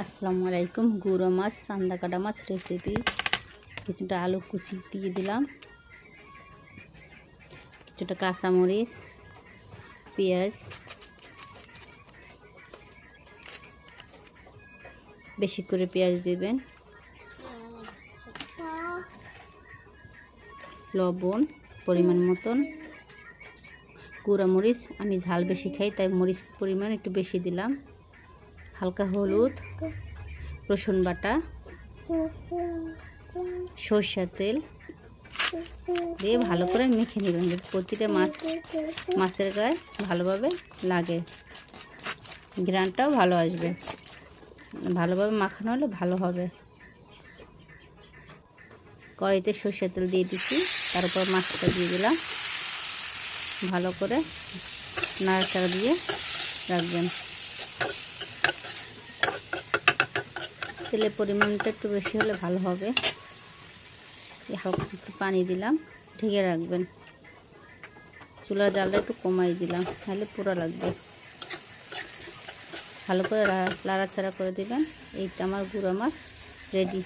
আসসালামু আলাইকুম। গুঁড়ো মাছ, চান্দা কাটা মাছ রেসিপি। কিছুটা আলু কুচি দিয়ে দিলাম, কিছুটা কাঁচামরিচ, পেঁয়াজ, বেশি করে পেঁয়াজ দিবেন, লবণ পরিমাণ মতন, গুঁড়া মরিচ, আমি ঝাল বেশি খাই তাই মরিচ পরিমাণ একটু বেশি দিলাম, হালকা হলুদ, রসুন বাটা, সরষের তেল দিয়ে ভালো করে মেখে নেবেন, যাতে প্রতিটা মাছের গায়ে ভালোভাবে লাগে, ঘ্রাণটাও ভালো আসবে। ভালোভাবে মাখানো হলে ভালো হবে। কড়াইতে সরষের তেল দিয়ে দিচ্ছি, তার উপর মাছটা দিয়ে দিলাম, ভালো করে নাড়াচাড়া দিয়ে রাখবেন। তেলের পরিমাণটা একটু বেশি হলে ভালো হবে। হালকা একটু পানি দিলাম, ঢেকে রাখবেন। চুলার জালটা একটু কমাই দিলাম, নাহলে পুরো লাগবে। ভালো করে নাড়াচাড়া করে দিবেন। এইটা আমার গুঁড়া মাছ রেডি।